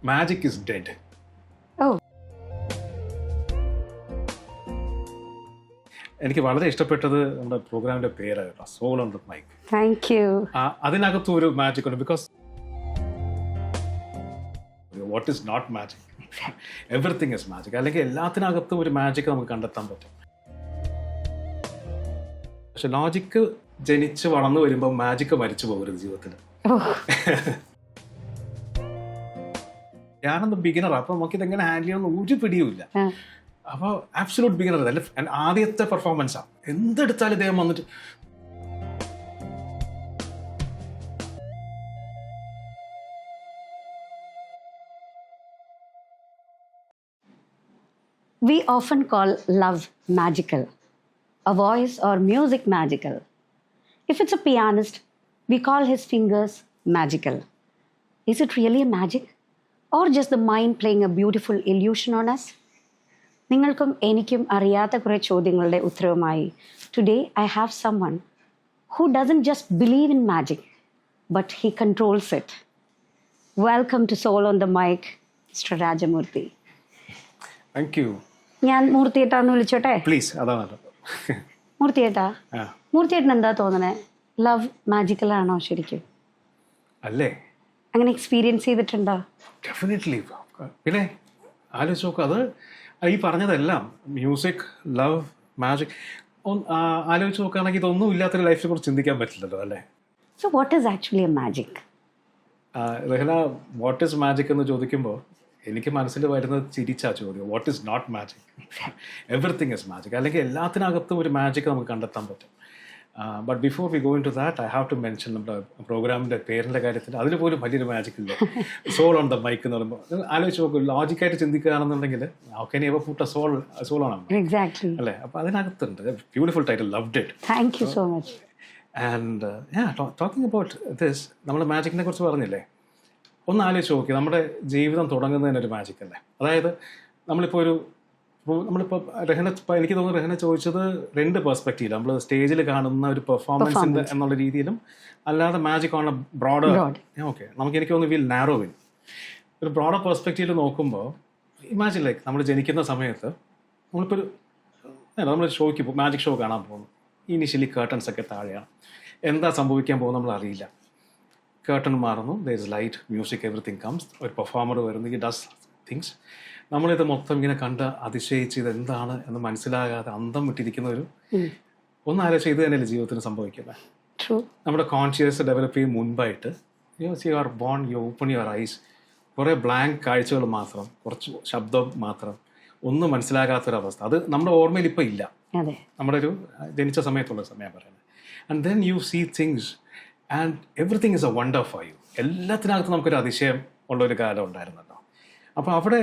Magic is dead. Oh, എനിക്ക് വളരെ ഇഷ്ടപ്പെട്ടത് നമ്മുടെ പ്രോഗ്രാമിന്റെ പേരായിരുന്നു soul on the mic. thank you. അതിനകത്തും ഒരു മാജിക് ഉണ്ട്. Because what is not magic, everything is magic. അല്ലെങ്കിൽ എല്ലാത്തിനകത്തും ഒരു മാജിക് നമുക്ക് കണ്ടെത്താൻ പറ്റും. പക്ഷെ ലോജിക്ക് ജനിച്ച് വളർന്നു വരുമ്പോൾ മാജിക്ക് മരിച്ചു പോകരുത് ജീവിതത്തിൽ. Oh, ഞാനൊന്ന് ബിഗിനർ, അപ്പൊ നമുക്ക് ഇതെങ്ങനെ ഹാൻഡിൽ ചെയ്യണമെന്ന് ഒരു പിടിയുമില്ല. ah. അപ്പോൾ ആബ്സലൂട്ട് ബിഗിനർ അല്ല, ആദ്യത്തെ പെർഫോമൻസാണ്. എന്തെടുത്താലും ഇദ്ദേഹം വന്നിട്ട് We often call love magical, a voice or music magical. If it's a pianist, we call his fingers magical. Is it really a magic? Or just the mind playing a beautiful illusion on us? നിങ്ങൾക്കും എനിക്കും അറിയാത്ത കുറേ ചോദ്യങ്ങളുടെ ഉത്തരവുമായി today I have someone who doesn't just believe in magic, but he controls it. Welcome to Soul on the Mic, Mr. Rajamurthy. Thank you. ഞാൻ മൂർത്തിയേട്ടാന്ന് വിളിച്ചോട്ടെ? Please, അതാണ്. മൂർത്തിയേട്ടാ, മൂർത്തിയേട്ടന് എന്താ തോന്നണേ, ലവ് മാജിക്കലാണോ ശരിക്കും? അല്ലേ? അങ്ങനെ എക്സ്പീരിയൻസ് ചെയ്തിട്ടുണ്ടോ? ഡെഫിനറ്റ്ലി. പിന്നെ ആലോചിച്ച് നോക്കുക, അത് ഈ പറഞ്ഞതെല്ലാം മ്യൂസിക്, ലവ്, മാജിക് ആലോചിച്ച് നോക്കുകയാണെങ്കിൽ ഇതൊന്നും ഇല്ലാത്തൊരു ലൈഫിനെ കുറിച്ച് ചിന്തിക്കാൻ പറ്റില്ലല്ലോ, അല്ലേ? So what is actually a magic? Rahana, what is magic എന്ന് ചോദിക്കുമ്പോൾ എനിക്ക് മനസ്സിൽ വരുന്നത് ചിരിച്ചാ ചോദ്യം. What is not magic? Everything is magic. അല്ലെങ്കിൽ എല്ലാത്തിനകത്തും ഒരു മാജിക് നമുക്ക് കണ്ടെത്താൻ പറ്റും. But before we go into that I have to mention നമ്മുടെ പ്രോഗ്രാമിൻ്റെ പേരിൻ്റെ കാര്യത്തിൽ അതിൽ പോലും വലിയൊരു മാജിക് ഇല്ലേ. സോൾ ഓൺ ദ മൈക്ക് എന്ന് പറയുമ്പോൾ ആലോചിച്ച് നോക്കൂ, ലോജിക്കായിട്ട് ചിന്തിക്കുകയാണെന്നുണ്ടെങ്കിൽ how can you ever put a soul on mic, exactly അല്ലേ? അപ്പോൾ അതിനകത്തുണ്ട് beautiful title, loved it. Thank you so much. And talking about this, നമ്മൾ മാജിക്കിനെ കുറിച്ച് പറഞ്ഞില്ലേ, ഒന്ന് ആലോചിച്ച് നോക്കി, നമ്മുടെ ജീവിതം തുടങ്ങുന്നതിനൊരു മാജിക് അല്ലേ? അതായത് നമ്മളിപ്പോൾ രഹന, എനിക്ക് തോന്നുന്നു രഹന ചോദിച്ചത് രണ്ട് പെർസ്പെക്റ്റീവ്, നമ്മൾ സ്റ്റേജിൽ കാണുന്ന ഒരു പെർഫോമൻസിൻ്റെ എന്നുള്ള രീതിയിലും അല്ലാതെ magic on A broader. Okay, എനിക്ക് തോന്നുന്നു വിൽ നാരോ ഇൻ ഒരു ബ്രോഡർ പെർസ്പെക്റ്റീവിൽ നോക്കുമ്പോൾ, ഇമാജിൻ ലൈക്ക് നമ്മൾ ജനിക്കുന്ന സമയത്ത് നമ്മളിപ്പോൾ നമ്മൾ ഷോയ്ക്ക് മാജിക് ഷോ കാണാൻ പോകുന്നു. ഇനീഷ്യലി കേർട്ടൻസ് ഒക്കെ താഴെയാണ്, എന്താ സംഭവിക്കാൻ പോകുന്നത് നമ്മൾ അറിയില്ല. കേർട്ടൺ മാറുന്നു, there is light, music, everything comes, ഒരു പെർഫോമർ വരുന്നു, ഈ ഡസ് തിങ്സ്. നമ്മളിത് മൊത്തം ഇങ്ങനെ കണ്ട് അതിശയിച്ച് ഇത് എന്താണ് എന്ന് മനസ്സിലാകാതെ അന്തം വിട്ടിരിക്കുന്ന ഒരു ഒന്ന് ആലോചിച്ച് ഇത് തന്നെയല്ലേ ജീവിതത്തിന് സംഭവിക്കുന്നത്. നമ്മുടെ കോൺഷ്യസ് ഡെവലപ്പ് ചെയ്യും മുൻപായിട്ട് you are bone, you open your eyes, കുറേ ബ്ലാങ്ക് കാഴ്ചകൾ മാത്രം, കുറച്ച് ശബ്ദം മാത്രം, ഒന്നും മനസ്സിലാകാത്തൊരവസ്ഥ. അത് നമ്മുടെ ഓർമ്മയിൽ ഇപ്പോൾ ഇല്ല, നമ്മുടെ ഒരു ജനിച്ച സമയത്തുള്ള സമയം പറയുന്നത്. And then you see things and everything is a wonder for you. എല്ലാത്തിനകത്തും നമുക്കൊരു അതിശയം ഉള്ളൊരു കാലം ഉണ്ടായിരുന്നല്ലോ. അപ്പോൾ അവിടെ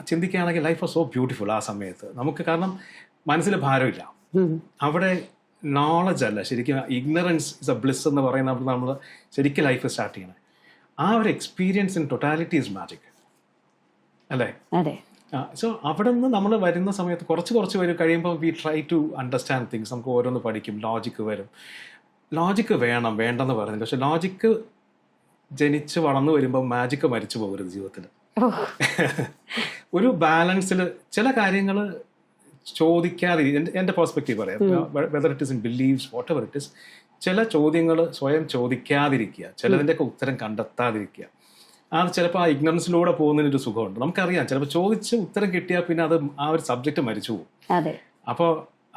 ചിന്തിക്കുകയാണെങ്കിൽ ലൈഫ് വാസ് സോ ബ്യൂട്ടിഫുൾ ആ സമയത്ത് നമുക്ക്. കാരണം മനസ്സിൽ ഭാരമില്ല. അവിടെ നോളജ് അല്ല, ശരിക്കും ഇഗ്നറൻസ് ഇസ് എ ബ്ലിസ് എന്ന് പറയുന്നത് നമ്മൾ ശരിക്കും ലൈഫ് സ്റ്റാർട്ട് ചെയ്യണേ. ആ ഒരു experience in totality is magic, അല്ലേ? സോ അവിടെ നിന്ന് നമ്മൾ വരുന്ന സമയത്ത് കുറച്ച് വരും കഴിയുമ്പോൾ we try to understand things. നമുക്ക് ഓരോന്ന് പഠിക്കും, ലോജിക്ക് വരും. ലോജിക്ക് വേണ്ടെന്ന് പറയുന്നില്ല, പക്ഷെ ലോജിക്ക് ജനിച്ച് വളർന്നു വരുമ്പോൾ മാജിക്ക് മരിച്ചു പോകരുത് ജീവിതത്തിൽ. ഒരു ബാലൻസിൽ ചില കാര്യങ്ങൾ ചോദിക്കാതെ, എൻ്റെ പെർസ്പെക്റ്റീവ് പറയാം, whether it is in beliefs, whatever it is, ചില ചോദ്യങ്ങൾ സ്വയം ചോദിക്കാതിരിക്കുക, ചിലതിൻ്റെയൊക്കെ ഉത്തരം കണ്ടെത്താതിരിക്കുക. അത് ചിലപ്പോൾ ആ ഇഗ്നറൻസിലൂടെ പോകുന്നതിനൊരു സുഖമുണ്ട്. നമുക്കറിയാം, ചിലപ്പോൾ ചോദിച്ച് ഉത്തരം കിട്ടിയാൽ പിന്നെ അത് ആ ഒരു സബ്ജക്റ്റ് മരിച്ചു പോകും. അപ്പോൾ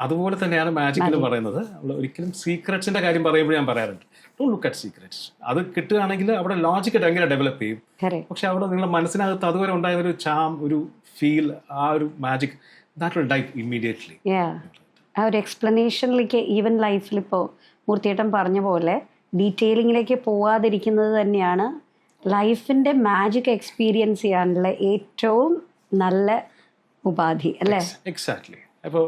അതുപോലെ തന്നെയാണ് മാജിക്കിൽ പറയുന്നത്. ഒരിക്കലും സീക്രറ്റ്സിന്റെ കാര്യം പറയുമ്പോൾ ഞാൻ പറയാറുണ്ട്, ഡോണ്ട് ലുക്ക് അറ്റ് സീക്രറ്റ്സ്. അത് കിട്ടുകയാണെങ്കിൽ അവിടെ ലോജിക്ക് എങ്ങനെ ഡെവലപ്പ് ചെയ്യും. പക്ഷെ അവിടെ നിങ്ങളുടെ മനസ്സിനകത്ത് അതുവരെ ഉണ്ടായിരുന്ന ഒരു ചാം, ഒരു ഫീൽ, ആ ഒരു magic, that will die immediately. ആ ഒരു എക്സ്പ്ലനേഷനിലേക്ക് ഈവൻ ലൈഫിൽ ഇപ്പോൾ മൂർത്തിയേട്ടൻ പറഞ്ഞ പോലെ ഡീറ്റെയിലിങ്ങിലേക്ക് പോവാതിരിക്കുന്നത് തന്നെയാണ് ലൈഫിന്റെ മാജിക് എക്സ്പീരിയൻസ് ചെയ്യാനുള്ള ഏറ്റവും നല്ല ഉപാധി, അല്ലേ? എക്സാക്ട്ലി. ഇപ്പോൾ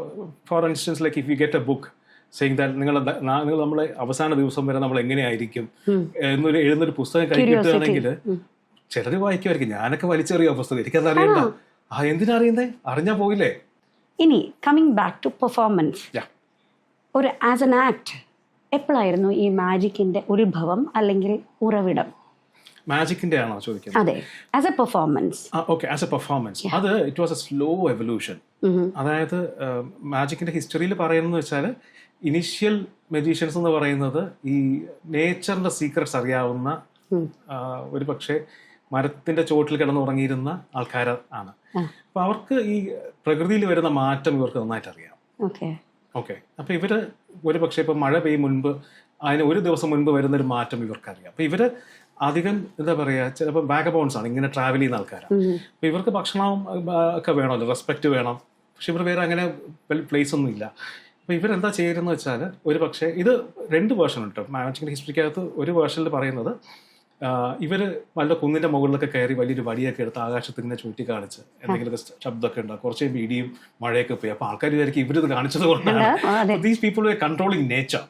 for instance like if you get A book saying that നിങ്ങൾ നമ്മളെ അവസാന ദിവസം വരെ നമ്മൾ എങ്ങനെയായിരിക്കും എഴുന്നൊരു പുസ്തകം കൈ കിട്ടുകയാണെങ്കിൽ ചിലർ വായിക്കുമായിരിക്കും. ഞാനൊക്കെ വലിച്ചെറിയ പുസ്തകം, എനിക്കത് അറിയണ്ട. എന്തിനാ അറിയുന്നേ? അറിഞ്ഞാൽ പോയില്ലേ. ഇനി കമ്മിങ് ബാക്ക് ടു പെർഫോമൻസ്, ഒരു ആസ് എൻ ആക്ട് എപ്പോഴായിരുന്നു ഈ മാജിക്കിന്റെ ഉത്ഭവം അല്ലെങ്കിൽ ഉറവിടം? മാജിക്കിന്റെ ആണോ ചോദിക്കുന്നത്? അതെ, as a performance. Okay, as a performance അത് it was a slow evolution. അതായത് മാജിക്കിന്റെ ഹിസ്റ്ററിയിൽ പറയുന്നത് വെച്ചാൽ ഇനിഷ്യൽ മെജീഷ്യൻസ് എന്ന് പറയുന്നത് ഈ നേച്ചറിന്റെ സീക്രട്സ് അറിയാവുന്ന ഒരു പക്ഷേ മരത്തിന്റെ ചോട്ടിൽ കിടന്നുറങ്ങിയിരുന്ന ആൾക്കാർ ആണ്. അപ്പൊ അവർക്ക് ഈ പ്രകൃതിയിൽ വരുന്ന മാറ്റം ഇവർക്ക് നന്നായിട്ട് അറിയാം. ഓക്കെ, അപ്പൊ ഇവര് ഒരു പക്ഷേ ഇപ്പൊ മഴ പെയ്യും മുൻപ് അതിന് ഒരു ദിവസം മുൻപ് വരുന്ന ഒരു മാറ്റം ഇവർക്കറിയാം. അപ്പൊ ഇവര് അധികം എന്താ പറയാ, ചിലപ്പോൾ ബാഗബോൺസ് ആണ്, ഇങ്ങനെ ട്രാവൽ ചെയ്യുന്ന ആൾക്കാരാണ്. അപ്പൊ ഇവർക്ക് ഭക്ഷണം ഒക്കെ വേണമല്ലോ, റെസ്പെക്ട് വേണം. പക്ഷെ ഇവർ വേറെ അങ്ങനെ പ്ലേസ് ഒന്നും ഇല്ല. അപ്പൊ ഇവരെന്താ ചെയ്യുന്നത് വെച്ചാൽ, ഒരു പക്ഷേ ഇത് 2 വേർഷൻ ഉണ്ട് മാജിക്കിന്റെ ഹിസ്റ്ററിക്കകത്ത്. ഒരു വേർഷനിൽ പറയുന്നത് ഇവര് വല്ല കുന്നിന്റെ മുകളിലൊക്കെ കയറി വലിയൊരു വടിയൊക്കെ എടുത്ത് ആകാശത്ത് ഇങ്ങനെ ചൂറ്റി കാണിച്ച് എന്തെങ്കിലുമൊക്കെ ശബ്ദമൊക്കെ ഉണ്ടാകും. കുറച്ച് കഴിയുമ്പോൾ ഇടിയും മഴയൊക്കെ പോയി. അപ്പൊ ആൾക്കാർ വിചാരിക്കും ഇവരിത് കാണിച്ചത് കൊണ്ടാണ്. These people were controlling nature.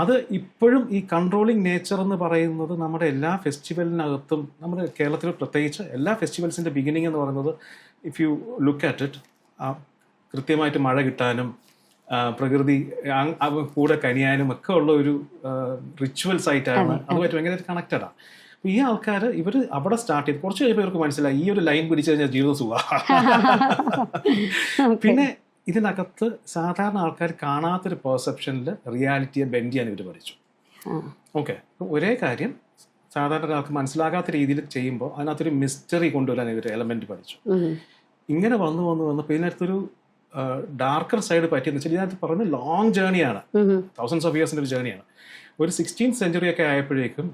അത് ഇപ്പോഴും ഈ കൺട്രോളിങ് നേച്ചർ എന്ന് പറയുന്നത് നമ്മുടെ എല്ലാ ഫെസ്റ്റിവലിനകത്തും, നമ്മുടെ കേരളത്തിൽ പ്രത്യേകിച്ച് എല്ലാ ഫെസ്റ്റിവൽസിന്റെ ബിഗിനിങ് എന്ന് പറയുന്നത്, if you look at it, കൃത്യമായിട്ട് മഴ കിട്ടാനും പ്രകൃതി കൂടെ കനിയാനും ഒക്കെ ഉള്ള ഒരു റിച്വൽസ് ആയിട്ടാണ്, അതുമായിട്ട് ഭയങ്കരമായിട്ട് കണക്റ്റഡാണ്. അപ്പൊ ഈ ആൾക്കാർ ഇവർ അവിടെ സ്റ്റാർട്ട് ചെയ്ത് കുറച്ച് കഴിയുമ്പോൾ ഇവർക്ക് മനസ്സിലായി ഈ ഒരു ലൈൻ പിടിച്ചു കഴിഞ്ഞാൽ ജീവിതം സുഖമാണ്. പിന്നെ ഇതിനകത്ത് സാധാരണ ആൾക്കാർ കാണാത്തൊരു പെർസെപ്ഷനിൽ റിയാലിറ്റിയെ ബെൻഡ് ചെയ്യാൻ ഇവർ പഠിച്ചു. ഓക്കെ, ഒരേ കാര്യം സാധാരണ ഒരാൾക്ക് മനസ്സിലാകാത്ത രീതിയിൽ ചെയ്യുമ്പോൾ അതിനകത്തൊരു മിസ്റ്ററി കൊണ്ടുവരാൻ ഇവർ എലമെന്റ് പഠിച്ചു. ഇങ്ങനെ വന്ന് ഇതിനകത്തൊരു ഡാർക്കർ സൈഡ് പറ്റിയെന്ന് വെച്ചാൽ ഇതിനകത്ത് പറയുന്നത് ലോങ് ജേർണിയാണ്, തൗസൻഡ്സ് ഓഫ് ഇയേഴ്സിന്റെ ഒരു ജേർണിയാണ്. ഒരു 16th century ഒക്കെ ആയപ്പോഴേക്കും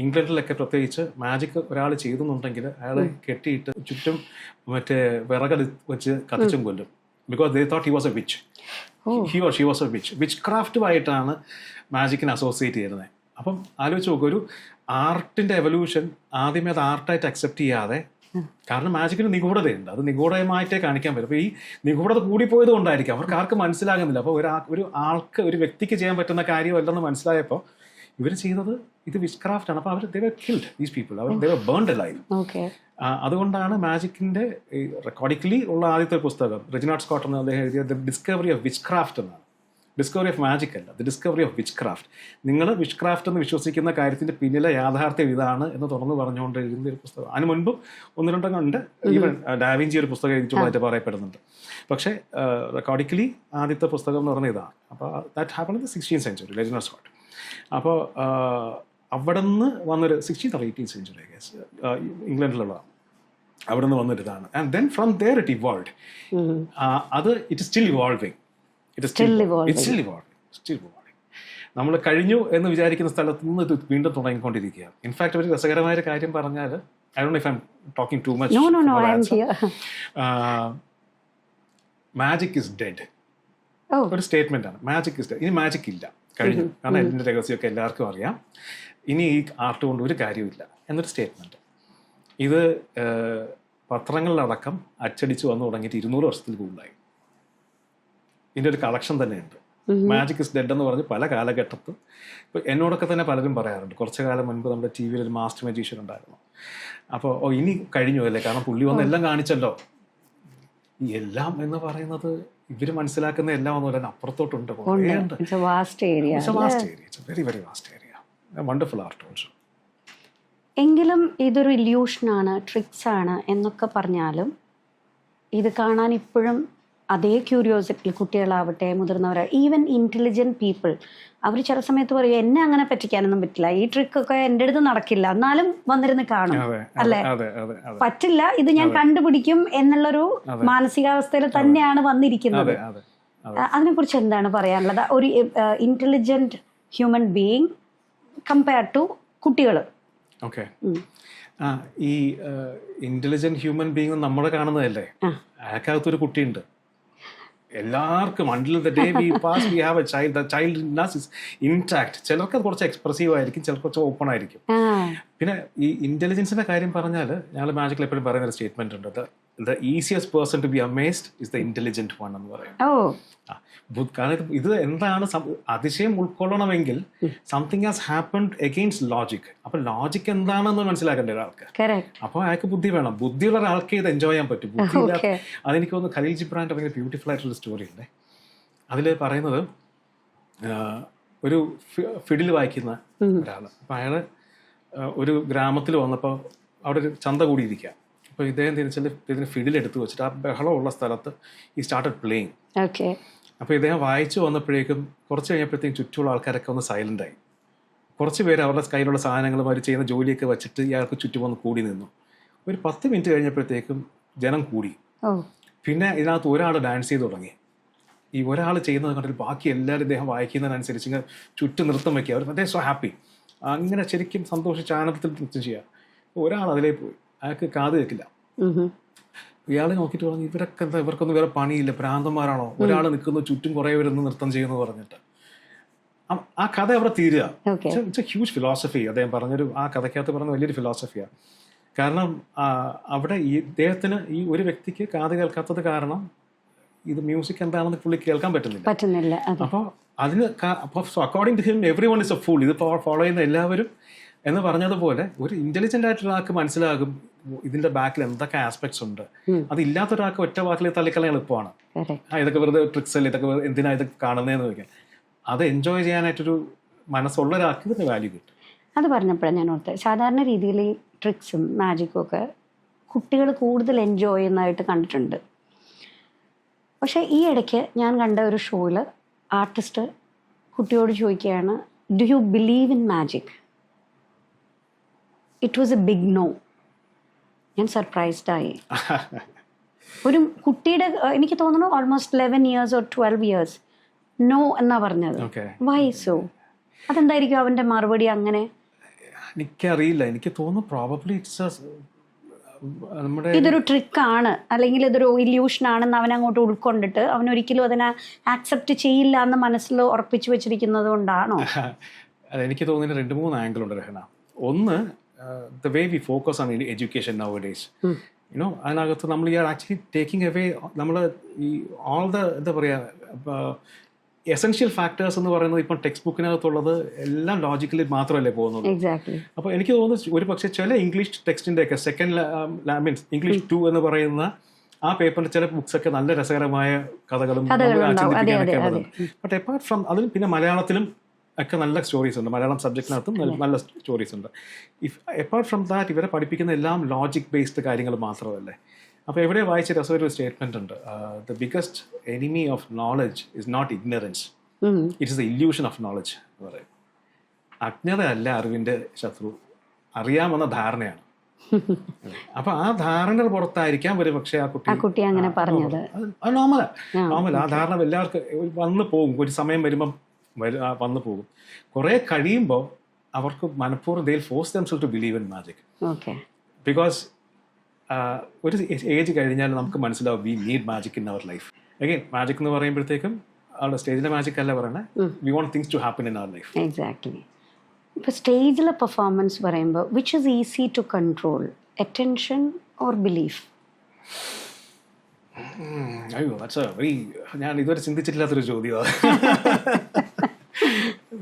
ഇംഗ്ലണ്ടിലൊക്കെ പ്രത്യേകിച്ച് മാജിക് ഒരാൾ ചെയ്തെന്നുണ്ടെങ്കിൽ അയാളെ കെട്ടിയിട്ട് ചുറ്റും മറ്റേ വിറകൽ വെച്ച് കത്തിച്ചും കൊല്ലും. Because they thought he was a witch. He or she was a witch. Witch ക്രാഫ്റ്റുമായിട്ടാണ് മാജിക്കിനെ അസോസിയേറ്റ് ചെയ്യുന്നത്. അപ്പം ആലോചിച്ച് നോക്കുക, ഒരു ആർട്ടിന്റെ എവല്യൂഷൻ ആദ്യമേ അത് ആർട്ടായിട്ട് അക്സെപ്റ്റ് ചെയ്യാതെ, കാരണം മാജിക്കിന് നിഗൂഢതയുണ്ട്, അത് നിഗൂഢമായിട്ടേ കാണിക്കാൻ പറ്റും. അപ്പോൾ ഈ നിഗൂഢത കൂടിപ്പോയത് കൊണ്ടായിരിക്കും അവർക്ക് ആർക്കും മനസ്സിലാകുന്നില്ല. അപ്പോൾ ഒരു വ്യക്തിക്ക് ചെയ്യാൻ പറ്റുന്ന കാര്യമല്ലെന്ന് മനസ്സിലായപ്പോൾ ഇവർ ചെയ്തത് ഇത് വിച്ച് ക്രാഫ്റ്റ് ആണ്. അപ്പോൾ അവർ they were killed, these people, they were burned alive. അതുകൊണ്ടാണ് മാജിക്കിന്റെ റെക്കോർഡിക്കലി ഉള്ള ആദ്യത്തെ പുസ്തകം റെജിനാർഡ് സ്കോട്ട് എന്ന് അദ്ദേഹം എഴുതിയ the discovery of which craft എന്നാണ്. ഡിസ്കവറി ഓഫ് മാജിക് അല്ല, the discovery of which craft. നിങ്ങൾ വിച്ച് ക്രാഫ്റ്റ് എന്ന് വിശ്വസിക്കുന്ന കാര്യത്തിന്റെ പിന്നിലെ യാഥാർത്ഥ്യം ഇതാണ് എന്ന് തുറന്നു പറഞ്ഞുകൊണ്ട് എഴുതുന്ന ഒരു പുസ്തകം. അതിന് മുൻപും 1-2 ഉണ്ട്. ഈവൻ ഡാവിഞ്ചി ഒരു പുസ്തകം എഴുതിയിട്ടുള്ളതായിട്ട് പറയപ്പെടുന്നുണ്ട്. പക്ഷേ റെക്കോർഡിക്കലി ആദ്യത്തെ പുസ്തകം എന്ന് പറഞ്ഞ ഇതാണ്. അപ്പോൾ that happen in the 16th century, Reginald Scot. അപ്പോൾ അവിടെ നിന്ന് വന്നൊരു 16th or 18th century I guess, ഇംഗ്ലണ്ടിലുള്ളതാണ്. അവിടെ നിന്ന് വന്നൊരിതാണ്. And then from there it evolved. അത് ഇറ്റ് ഇസ് സ്റ്റിൽ ഇവോൾവിങ്. നമ്മൾ കഴിഞ്ഞു എന്ന് വിചാരിക്കുന്ന സ്ഥലത്ത് നിന്ന് ഇത് വീണ്ടും തുടങ്ങിക്കൊണ്ടിരിക്കുകയാണ്. ഇൻഫാക്ട് ഒരു രസകരമായ ഒരു കാര്യം പറഞ്ഞാൽ, I don't know if I am talking too much, magic is dead. ഒരു സ്റ്റേറ്റ്മെന്റ് ആണ്, മാജിക് ഇസ് ഡെഡ്. ഇനി മാജിക് ഇല്ല, കഴിഞ്ഞു. കാരണം ഇതിന്റെ രഹസ്യമൊക്കെ എല്ലാവർക്കും അറിയാം, ഇനി ഈ ആർട്ട് കൊണ്ട് ഒരു കാര്യമില്ല എന്നൊരു സ്റ്റേറ്റ്മെന്റ്. ഇത് പത്രങ്ങളിലടക്കം അച്ചടിച്ച് വന്നു തുടങ്ങിയിട്ട് 200 വർഷത്തിൽ കൂടുതലായി. ഇതിൻ്റെ ഒരു കളക്ഷൻ തന്നെയുണ്ട്. മാജിക് ഇസ് ഡെഡ് എന്ന് പറഞ്ഞ് പല കാലഘട്ടത്തും ഇപ്പോൾ എന്നോടൊക്കെ തന്നെ പലരും പറയാറുണ്ട്. കുറച്ചു കാലം മുൻപ് നമ്മുടെ ടി വിയിൽ ഒരു മാസ്റ്റർ മജീഷ്യൻ ഉണ്ടായിരുന്നു. അപ്പോൾ ഇനി കഴിഞ്ഞു അല്ലേ, കാരണം പുള്ളി വന്ന് എല്ലാം കാണിച്ചല്ലോ. ഈ എല്ലാം എന്ന് പറയുന്നത് ഇവർ മനസ്സിലാക്കുന്ന എല്ലാം ഒന്നും അപ്പുറത്തോട്ടുണ്ട്. Very very vast area, wonderful art also. എങ്കിലും ഇതൊരു ഇല്യൂഷനാണ്, ട്രിക്സ് ആണ് എന്നൊക്കെ പറഞ്ഞാലും ഇത് കാണാൻ ഇപ്പോഴും അതേ ക്യൂരിയോസിറ്റി കുട്ടികളാവട്ടെ, മുതിർന്നവരാണ്, ഈവൻ ഇൻ്റലിജൻറ്റ് പീപ്പിൾ, അവർ ചില സമയത്ത് പറയും എന്നെ അങ്ങനെ പറ്റിക്കാനൊന്നും പറ്റില്ല, ഈ ട്രിക്കൊക്കെ എൻ്റെ അടുത്ത് നടക്കില്ല, എന്നാലും വന്നിരുന്ന് കാണും അല്ലേ, പറ്റില്ല, ഇത് ഞാൻ കണ്ടുപിടിക്കും എന്നുള്ളൊരു മാനസികാവസ്ഥയിൽ തന്നെയാണ് വന്നിരിക്കുന്നത്. അതിനെക്കുറിച്ച് എന്താണ് പറയാനുള്ളത്? ഒരു intelligent human being compared to കുട്ടികൾ. ഓക്കെ, ഈ ഇന്റലിജന്റ് ഹ്യൂമൻ ബീങ് നമ്മൾ കാണുന്നതല്ലേ, അയാൾക്കകത്തൊരു കുട്ടിയുണ്ട്. എല്ലാവർക്കും until the day we pass we have a child. The child in us is intact. ചിലർക്ക് അത് കുറച്ച് എക്സ്പ്രസീവ് ആയിരിക്കും, ചിലർക്ക് കുറച്ച് ഓപ്പൺ ആയിരിക്കും. പിന്നെ ഈ ഇന്റലിജൻസിന്റെ കാര്യം പറഞ്ഞാൽ ഞങ്ങൾ മാജിക്കിൽ എപ്പോഴും പറയുന്ന ഒരു സ്റ്റേറ്റ്മെന്റ് ഉണ്ട്, the easiest person to be amazed is the intelligent one എന്ന് പറയും. കാരണം ഇത് എന്താണ്, അതിശയം ഉൾക്കൊള്ളണമെങ്കിൽ something has happened against logic. അപ്പൊ ലോജിക് എന്താണെന്ന് മനസ്സിലാക്കേണ്ട ഒരാൾക്ക്. അപ്പൊ അയാൾക്ക് ബുദ്ധി വേണം. ബുദ്ധിയുള്ള ഒരാൾക്ക് ഇത് എൻജോയ് ചെയ്യാൻ പറ്റും. ബുദ്ധിയില്ല, അതെനിക്ക് തോന്നുന്നു ഖലീൽ ജിബ്രാന്റെ ഭയങ്കര ബ്യൂട്ടിഫുൾ ആയിട്ടുള്ള സ്റ്റോറി ഉണ്ട്. അതിൽ പറയുന്നത് ഒരു ഫിഡിൽ വായിക്കുന്ന ഒരാൾ, അപ്പൊ അയാള് ഒരു ഗ്രാമത്തിൽ വന്നപ്പോൾ അവിടെ ഒരു ചന്ത കൂടിയിരിക്കുക. അപ്പോൾ ഇദ്ദേഹം തിരിച്ചാൽ ഇതിന് ഫിഡിലെടുത്ത് വെച്ചിട്ട് ആ ബഹളമുള്ള സ്ഥലത്ത് ഈ സ്റ്റാർട്ടഡ് പ്ലേയിങ്. ഓക്കെ. അപ്പോൾ ഇദ്ദേഹം വായിച്ചു വന്നപ്പോഴേക്കും കുറച്ച് കഴിഞ്ഞപ്പോഴത്തേക്കും ചുറ്റുമുള്ള ആൾക്കാരൊക്കെ ഒന്ന് സൈലൻ്റായി. കുറച്ച് പേര് അവരുടെ കയ്യിലുള്ള സാധനങ്ങളും അവർ ചെയ്യുന്ന ജോലിയൊക്കെ വെച്ചിട്ട് ഇയാൾക്ക് ചുറ്റും വന്ന് കൂടി നിന്നു. ഒരു 10 മിനിറ്റ് കഴിഞ്ഞപ്പോഴത്തേക്കും ജനം കൂടി. പിന്നെ ഇതിനകത്ത് ഒരാൾ ഡാൻസ് ചെയ്ത് തുടങ്ങി. ഈ ഒരാൾ ചെയ്യുന്നത് കണ്ടിട്ട് ബാക്കി എല്ലാവരും ഇദ്ദേഹം വായിക്കുന്നതിനനുസരിച്ച് ഇങ്ങനെ ചുറ്റും നൃത്തം വയ്ക്കുക. അവർ അതേ സോ ഹാപ്പി, അങ്ങനെ ശരിക്കും സന്തോഷിച്ച് ആനന്ദത്തിൽ നൃത്തം ചെയ്യുക. ഒരാൾ അതിലേക്ക് പോയി, അയാൾക്ക് കാത് കേൾക്കില്ല. ഇയാൾ നോക്കിയിട്ട് പറഞ്ഞു, ഇവരൊക്കെ എന്താ, ഇവർക്കൊന്നും വേറെ പണിയില്ല, ഭ്രാന്തന്മാരാണോ, ഒരാൾ നിൽക്കുന്നു ചുറ്റും കുറേ പേരൊന്ന് നൃത്തം ചെയ്യുന്നു പറഞ്ഞിട്ട്. ആ കഥ അവിടെ തീരുക. It's A huge philosophy. അദ്ദേഹം പറഞ്ഞൊരു ആ കഥയ്ക്കകത്ത് പറഞ്ഞ വലിയൊരു ഫിലോസഫിയാണ്. കാരണം അവിടെ ഈ ഇദ്ദേഹത്തിന് ഈ ഒരു വ്യക്തിക്ക് കാത് കേൾക്കാത്തത് കാരണം ഇത് മ്യൂസിക് എന്താണെന്ന് പുള്ളി കേൾക്കാൻ പറ്റുന്നില്ല. അപ്പോൾ അതിന് according to him everyone is a fool, ഇത് ഫോളോ ചെയ്യുന്ന എല്ലാവരും എന്ന് പറഞ്ഞതുപോലെ ഒരു ഇന്റലിജന്റ് ആയിട്ടുള്ള ഒരാൾക്ക് മനസ്സിലാകും ഇതിന്റെ ബാക്കിൽ എന്തൊക്കെ ആസ്പെക്ട്സ് ഉണ്ട്. അതില്ലാത്ത ഒരാൾക്ക് ഒറ്റ വാക്കിൽ തള്ളിക്കളയാൻ എളുപ്പമാണ്. ഇതൊക്കെ വെറുതെ ട്രിക്സ് അല്ലേ, ഇതൊക്കെ എന്തിനാ ഇത് കാണുന്നതെന്ന് ചോദിക്കാൻ. അത് എൻജോയ് ചെയ്യാനായിട്ടൊരു മനസ്സുള്ള ഒരാൾക്ക് ഇതിന് വാല്യൂ കിട്ടും. അത് പറഞ്ഞപ്പോഴാണ് ഞാൻ ഓർത്തത്, സാധാരണ രീതിയിൽ ഈ ട്രിക്സും മാജിക്കും ഒക്കെ കുട്ടികൾ കൂടുതൽ എൻജോയ് ചെയ്യുന്നതായിട്ട് കണ്ടിട്ടുണ്ട്. പക്ഷേ ഈ ഇടയ്ക്ക് ഞാൻ കണ്ട ഒരു ഷോയിൽ ആർട്ടിസ്റ്റ് കുട്ടിയോട് ചോദിക്കുകയാണ്, do you believe in magic? It was a big no. ഞാൻ സർപ്രൈസ്ഡ് ആയി. ഒരു കുട്ടിയുടെ എനിക്ക് തോന്നുന്നു almost 11 years or 12 years no എന്നാ പറഞ്ഞത്. Y so? അതെന്തായിരിക്കും അവന്റെ മറുപടി അങ്ങനെ? എനിക്കറിയില്ല. എനിക്ക് തോന്നുന്നു പ്രോബബ്ലി ഇതൊരു ട്രിക്കാണ് അല്ലെങ്കിൽ ഇതൊരു ഇല്യൂഷൻ ആണെന്ന് അവൻ അങ്ങോട്ട് ഉൾക്കൊണ്ടിട്ട് അവൻ ഒരിക്കലും അതിനെ ആക്സെപ്റ്റ് ചെയ്യില്ല എന്ന് മനസ്സിൽ ഉറപ്പിച്ചു വെച്ചിരിക്കുന്നത് കൊണ്ടാണോ? എനിക്ക് തോന്നുന്നു 2-3 ആംഗിൾ ഉണ്ട് രഹന. ഒന്ന്, the way we focus on education nowadays, you know, അതിനകത്ത് നമ്മൾ ആക്ച്വലി ടേക്കിംഗ് അവേ നമ്മൾ ഈ ഓൾ ദ എന്താ പറയുക എസെൻഷ്യൽ ഫാക്ടേഴ്സ് എന്ന് പറയുന്നത് ഇപ്പം ടെക്സ്റ്റ് ബുക്കിനകത്തുള്ളത് എല്ലാം ലോജിക്കലി മാത്രമല്ലേ പോകുന്നത്. അപ്പോൾ എനിക്ക് തോന്നുന്നു ഒരു പക്ഷേ ചില ഇംഗ്ലീഷ് ടെക്സ്റ്റിൻ്റെ ഒക്കെ സെക്കൻഡ് മീൻസ് ഇംഗ്ലീഷ് 2 എന്ന് പറയുന്ന ആ പേപ്പറിൽ ചില ബുക്സ് ഒക്കെ നല്ല രസകരമായ കഥകളും ചിന്തിപ്പിക്കാനൊക്കെ ഉള്ളത്. ബട്ട് അപ്പാർട്ട് ഫ്രം അതിൽ പിന്നെ മലയാളത്തിലും ഒക്കെ നല്ല സ്റ്റോറീസ് ഉണ്ട്. മലയാളം സബ്ജക്റ്റിനകത്തും നല്ല സ്റ്റോറീസ് ഉണ്ട്. അപ്പാർട്ട് ഫ്രം ദാറ്റ് ഇവരെ പഠിപ്പിക്കുന്ന എല്ലാം ലോജിക് ബേസ്ഡ് കാര്യങ്ങൾ മാത്രമല്ലേ. അപ്പോൾ എവിടെ വായിച്ച രസമൊരു സ്റ്റേറ്റ്മെന്റ് ഉണ്ട്, the biggest enemy of knowledge is not ignorance, it is the illusion of knowledge എന്ന് പറയും. അജ്ഞതയല്ല അറിവിന്റെ ശത്രു, അറിയാമെന്ന ധാരണയാണ്. അപ്പൊ ആ ധാരണ പുറത്തായിരിക്കാം ഒരു പക്ഷേ ആ കുട്ടി അങ്ങനെ പറഞ്ഞത്. അത് നോർമൽ. ആ ധാരണ എല്ലാവർക്കും വന്നു പോകും, ഒരു സമയം വരുമ്പം വന്നു പോകും. കുറെ കഴിയുമ്പോൾ അവർക്ക് മനഃപൂർവ്വം they force themselves to believe in magic. Because ഒരു ഏജ് കഴിഞ്ഞാൽ നമുക്ക് മനസ്സിലാവും we need magic in our life. Again magic എന്ന് പറയുമ്പോഴത്തേക്കും അവിടെ സ്റ്റേജിലെ മാജിക് അല്ല പറയുന്നത്, we want things to happen in our life. Exactly. ഇപ്പോൾ സ്റ്റേജിലെ പെർഫോമൻസ് പറയുമ്പോൾ which is easy to control, attention or belief? അയ്യോ, ഞാൻ ഇതുവരെ ചിന്തിച്ചിട്ടില്ലാത്തൊരു ചോദ്യമാണ്.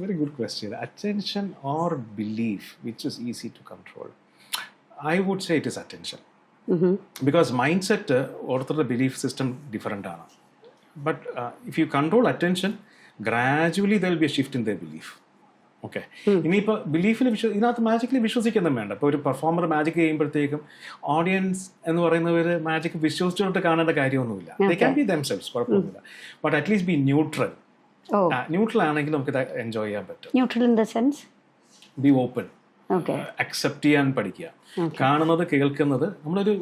Very good question. Attention or belief, which is easy to control? I would say it is attention. Because mindset ഓരോരുത്തരുടെ belief system different ആണ്. But if you control attention, gradually there will be a shift in the belief. Okay. ഇനിയിപ്പോൾ ബിലീഫിൽ ഇതിനകത്ത് മാജിക്കിൽ വിശ്വസിക്കൊന്നും വേണ്ട. ഇപ്പോൾ ഒരു performer magic ചെയ്യുമ്പോഴത്തേക്കും audience എന്ന് പറയുന്നവർ മാജിക് വിശ്വസിച്ചുകൊണ്ട് കാണേണ്ട കാര്യമൊന്നുമില്ല. ദേ ക്യാൻ ബി ദംസെൽവ്സ്, കുഴപ്പമൊന്നുമില്ല. But at least B neutral. Neutral ആണെങ്കിൽ നമുക്ക് ഇത് എൻജോയ് ചെയ്യാൻ പറ്റും. Neutral in the sense B open, accept ചെയ്യാൻ പഠിക്കുക. കാണുന്നത് കേൾക്കുന്നത്, നമ്മളൊരു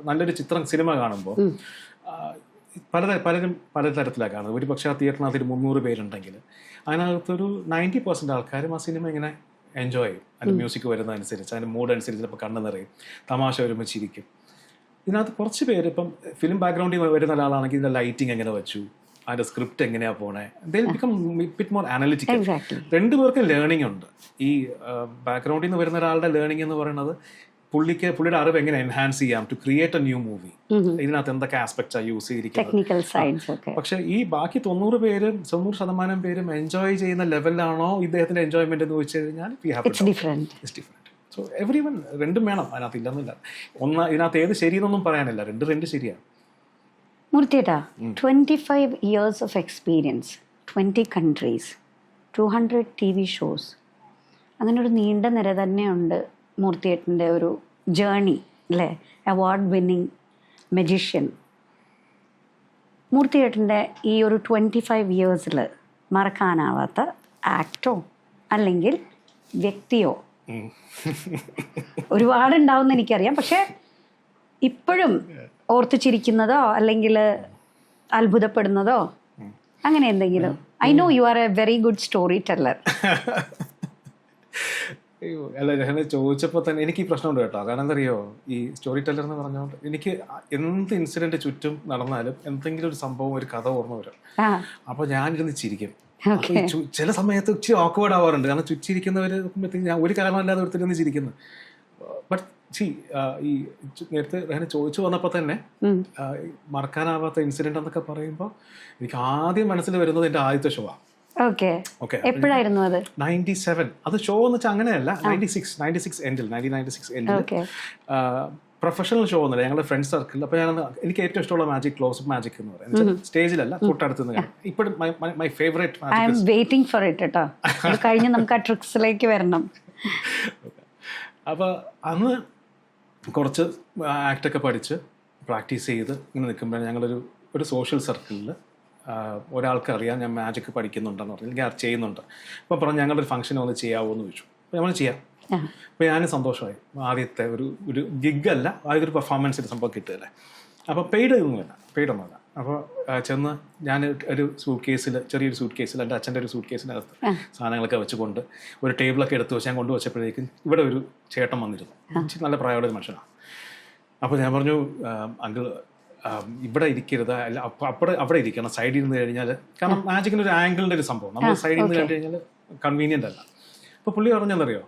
നല്ലൊരു സിനിമ കാണുമ്പോൾ പലരും പലതരത്തിലാണ് കാണുന്നത്. ഒരു പക്ഷേ ആ തിയേറ്ററിനകത്ത് 300 പേരുണ്ടെങ്കിൽ അതിനകത്തൊരു 90% ആൾക്കാരും ആ സിനിമ ഇങ്ങനെ എൻജോയ് ചെയ്യും. അതിൻ്റെ മ്യൂസിക് വരുന്നതനുസരിച്ച്, അതിൻ്റെ മൂഡ് അനുസരിച്ച് ചിലപ്പോൾ കണ്ണ് നിറയും, തമാശ വരുമ്പോൾ ചിരിക്കും. ഇതിനകത്ത് കുറച്ച് പേര് ഇപ്പം ഫിലിം ബാക്ക്ഗ്രൗണ്ടിൽ വരുന്ന ഒരാളാണെങ്കിൽ ഇതിൻ്റെ ലൈറ്റിംഗ് എങ്ങനെ വെച്ചു, അതിൻ്റെ സ്ക്രിപ്റ്റ് എങ്ങനെയാണ് പോണേ, ബിക്കം ബിറ്റ് മോർ അനലിറ്റിക്കൽ. 2 പേർക്കും ലേണിംഗ് ഉണ്ട്. ഈ ബാക്ക്ഗ്രൗണ്ടിൽ നിന്ന് വരുന്ന ഒരാളുടെ ലേണിംഗ് എന്ന് പറയുന്നത് പുള്ളിയുടെ അറിവ് എങ്ങനെ എൻഹാൻസ് ചെയ്യാം to create a new movie, ഇതിനകത്ത് എന്തൊക്കെ ആസ്പെക്ട്സാ യൂസ് ചെയ്തിരിക്കുന്നത്. പക്ഷെ ഈ ബാക്കി 90% പേരും എൻജോയ് ചെയ്യുന്ന ലെവലിലാണോ ഇദ്ദേഹത്തിന്റെ എൻജോയ്മെന്റ് എന്ന് ചോദിച്ചു കഴിഞ്ഞാൽ it's different. So every one, രണ്ടും വേണം, അതിനകത്ത് ഇല്ലെന്നില്ല. ഇതിനകത്ത് ഏത് ശരിയെന്നൊന്നും പറയാനില്ല, രണ്ട് ശരിയാണ്. മൂർത്തിയേട്ടാ, 25 years of experience, 20 countries, 200 TV shows. അങ്ങനെ ഒരു നീണ്ട നിര തന്നെയുണ്ട് മൂർത്തിയേട്ടൻ്റെ ഒരു ജേണി അല്ലേ? Award winning magician. മൂർത്തിയേട്ടൻ്റെ ഈ ഒരു 25 ഇയേഴ്സിൽ മറക്കാനാവാത്ത ആക്ടോ അല്ലെങ്കിൽ വ്യക്തിയോ ഒരുപാടുണ്ടാവുമെന്ന് എനിക്കറിയാം. പക്ഷെ ഇപ്പോഴും ഓർത്തു ചിരിക്കുന്നതോ അല്ലെങ്കിൽ അത്ഭുതപ്പെടുന്നതോ അങ്ങനെ എന്തെങ്കിലും? I know you are A very good story teller. അല്ല, ഞാൻ ചോദിച്ചപ്പോൾ തന്നെ എനിക്ക് ഈ പ്രശ്നമുണ്ട് കേട്ടോ. കാരണം എന്താ അറിയോ, ഈ സ്റ്റോറി ടെല്ലർ എന്ന് പറഞ്ഞുകൊണ്ട് എനിക്ക് എന്ത് ഇൻസിഡന്റ് ചുറ്റും നടന്നാലും എന്തെങ്കിലും ഒരു സംഭവം, ഒരു കഥ ഓർമ്മ വരും. അപ്പോൾ ഞാനിരുന്ന് ചിരിക്കും. ചില സമയത്ത് ഇച്ചിരി ഓക്വേർഡ് ആവാറുണ്ട്. കാരണം ചുറ്റിരിക്കുന്നവർ ഞാൻ ഒരു കാരണമല്ലാതെ ഒരുത്തിരുന്ന് ചിരിക്കുന്നു. ബട്ട് ഈ നേരത്തെ ഞാൻ ചോദിച്ചു വന്നപ്പോൾ തന്നെ മറക്കാനാവാത്ത ഇൻസിഡന്റ് എന്നൊക്കെ പറയുമ്പോൾ എനിക്ക് ആദ്യം മനസ്സിൽ വരുന്നത് എൻ്റെ ആദ്യത്തെ ഷോ ആണ്. എപ്പോഴായിരുന്നു അത്? 97. അത് ഷോ എന്ന് വെച്ചാൽ അങ്ങനെയല്ല, 1996 എൻഡിൽ പ്രൊഫഷണൽ ഷോ ഒന്നുമില്ല, ഞങ്ങളുടെ ഫ്രണ്ട്സ് സർക്കിൾ. അപ്പോൾ എനിക്ക് ഏറ്റവും ഇഷ്ടമുള്ള മാജിക് ക്ലോസ് മാജിക് എന്ന് പറയുന്നത് സ്റ്റേജിലല്ല, തൊട്ടടുത്ത് നിന്ന്. ഇപ്പോഴും my favourite magic. Waiting for it കേട്ടോ. കഴിഞ്ഞ് നമുക്ക് ആ ട്രിക്സിലേക്ക് വരണം. അപ്പോൾ അന്ന് കുറച്ച് ആക്ടൊക്കെ പഠിച്ച് പ്രാക്ടീസ് ചെയ്ത് ഇങ്ങനെ നിൽക്കുമ്പോഴാണ് ഞങ്ങളൊരു സോഷ്യൽ സർക്കിളിൽ ഒരാൾക്ക് അറിയാം ഞാൻ മാജിക് പഠിക്കുന്നുണ്ടെന്ന് പറഞ്ഞു, ഞാൻ ചെയ്യുന്നുണ്ട്. അപ്പോൾ പറഞ്ഞു ഞങ്ങളൊരു ഫംഗ്ഷൻ ഒന്ന് ചെയ്യാവോ എന്ന് ചോദിച്ചു. അപ്പോൾ നമ്മൾ ചെയ്യാം. അപ്പോൾ ഞാൻ സന്തോഷമായി. ആദ്യത്തെ ഒരു ഗിഗല്ല, ആദ്യത്തെ ഒരു പെർഫോമൻസിൻ്റെ സംഭവം കിട്ടുകയല്ലേ. അപ്പോൾ പെയ്ഡൊന്നുമില്ല. അപ്പോൾ ചെന്ന് ഞാൻ ഒരു സൂട്ട് കേസിൽ, ചെറിയൊരു സൂട്ട് കേസിൽ, എൻ്റെ അച്ഛൻ്റെ ഒരു സൂട്ട് കേസിനകത്ത് സാധനങ്ങളൊക്കെ വെച്ചുകൊണ്ട് ഒരു ടേബിളൊക്കെ എടുത്ത് വെച്ച് ഞാൻ കൊണ്ടുവച്ചപ്പോഴേക്കും ഇവിടെ ഒരു ചേട്ടൻ വന്നിരുന്നു. നല്ല പ്രായമുള്ള ഒരു മനുഷ്യനാണ്. അപ്പോൾ ഞാൻ പറഞ്ഞു, അങ്കിൾ ഇവിടെ ഇരിക്കരുത്, അല്ല അവിടെ ഇരിക്കണം, സൈഡിൽ നിന്ന് കഴിഞ്ഞാൽ, കാരണം മാജിക്കിൻ്റെ ഒരു ആംഗിളിൻ്റെ ഒരു സംഭവം, നമ്മൾ സൈഡിൽ നിന്ന് കണ്ടു കഴിഞ്ഞാൽ കൺവീനിയൻ്റ് അല്ല. അപ്പോൾ പുള്ളി പറഞ്ഞെന്നറിയോ,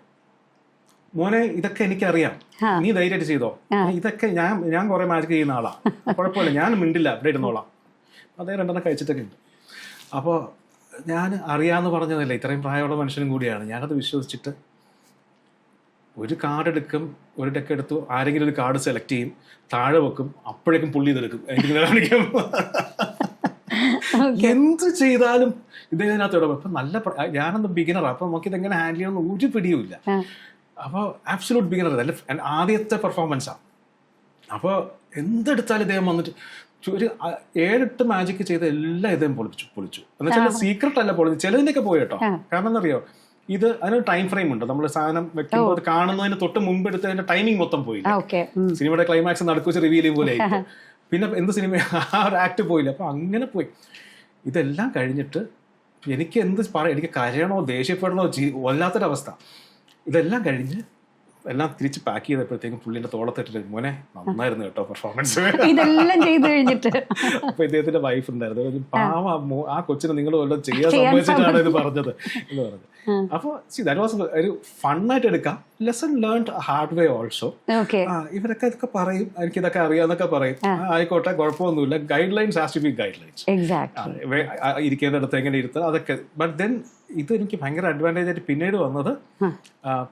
മോനെ ഇതൊക്കെ എനിക്കറിയാം, നീ ധൈര്യമായിട്ട് ചെയ്തോ, ഇതൊക്കെ ഞാൻ കുറെ മാജിക് ചെയ്യുന്ന ആളാണ്, കുഴപ്പമില്ല, ഞാൻ മിണ്ടില്ല, ഇവിടെ ഇരുന്നോളാം. അതേ 2 കഴിച്ചിട്ടൊക്കെ ഉണ്ട്. അപ്പോൾ ഞാൻ അറിയാമെന്ന് പറഞ്ഞതല്ലേ, ഇത്രയും പ്രായമുള്ള മനുഷ്യനും കൂടിയാണ്. ഞാനത് വിശ്വസിച്ചിട്ട് ഒരു കാർഡ് എടുക്കും, ഒരു ഡെക്ക് എടുത്തു, ആരെങ്കിലും ഒരു കാർഡ് സെലക്ട് ചെയ്യും, താഴെ വെക്കും, അപ്പോഴേക്കും പുള്ളി ഇതെടുക്കും, എനിക്കിങ്ങനെ കാണിക്കും. എന്ത് ചെയ്താലും ഇദ്ദേഹത്തിനകത്ത് ഇടപെടും. അപ്പം ഞാനൊന്ന് ബിഗിനറാണ്, അപ്പം നമുക്ക് ഇതെങ്ങനെ ഹാൻഡിൽ ചെയ്യണമെന്ന് ഒരു പിടിയുമില്ല. അപ്പോൾ ആബ്സലൂട്ട് ബിഗിനർ, അല്ല ആദ്യത്തെ പെർഫോമൻസാണ്. അപ്പോൾ എന്തെടുത്താലും ഇദ്ദേഹം വന്നിട്ട് ഒരു 7-8 മാജിക് ചെയ്ത എല്ലാം ഇദ്ദേഹം പൊളിച്ചു. എന്നുവെച്ചാൽ സീക്രട്ട് അല്ല പൊളിച്ചു, ചിലതിൻ്റെയൊക്കെ പോയി കേട്ടോ. കാരണം എന്നറിയോ, ഇത് അതിനൊരു ടൈം ഫ്രെയിം ഉണ്ട്. നമ്മൾ സാധനം വെക്കുമ്പോൾ അത് കാണുന്നതിന് തൊട്ട് മുമ്പ് എടുത്ത് അതിന്റെ ടൈമിംഗ് മൊത്തം പോയില്ല. സിനിമയുടെ ക്ലൈമാക്സ് നടക്കു വെച്ച് റിവീൽ ചെയ്യും പോലെ ആയിരിക്കും. പിന്നെ എന്ത് സിനിമ ആ ഒരു ആക്ട് പോയില്ല. അപ്പൊ അങ്ങനെ പോയി. ഇതെല്ലാം കഴിഞ്ഞിട്ട് എനിക്ക് എനിക്ക് കരയണോ ദേഷ്യപ്പെടണോ വല്ലാത്തൊരവസ്ഥ. ഇതെല്ലാം കഴിഞ്ഞ് എല്ലാം തിരിച്ച് പാക്ക് ചെയ്തപ്പോഴത്തേക്കും പുള്ളിന്റെ തോളത്തിട്ട്, മോനെ നന്നായിരുന്നു കേട്ടോ പെർഫോമൻസ്, ഇതെല്ലാം ചെയ്ത് കഴിഞ്ഞിട്ട്. അപ്പൊ ഇദ്ദേഹത്തിന്റെ വൈഫ് ഉണ്ടായിരുന്നു, പാവ ആ കൊച്ചിനെ നിങ്ങൾ വല്ലതും ചെയ്യാൻ സംഭവിച്ചിട്ടാണ് ഇത് പറഞ്ഞത് എന്ന് പറഞ്ഞത്. അപ്പൊ ദാറ്റ് വാസ് ഒരു ഫണ്ണായിട്ട് എടുക്കാം. Lesson learned hard way also. ഇവരൊക്കെ ഇതൊക്കെ പറയും, എനിക്ക് ഇതൊക്കെ അറിയാന്നൊക്കെ പറയും, ആയിക്കോട്ടെ കുഴപ്പമൊന്നുമില്ല. Guidelines has to be guidelines. ഇരിക്കേണ്ടടുത്ത് എങ്ങനെ ഇരുത്തുക അതൊക്കെ. ബട്ട് ദെൻ ഇത് എനിക്ക് ഭയങ്കര അഡ്വാൻറ്റേജ് ആയിട്ട് പിന്നീട് വന്നത്,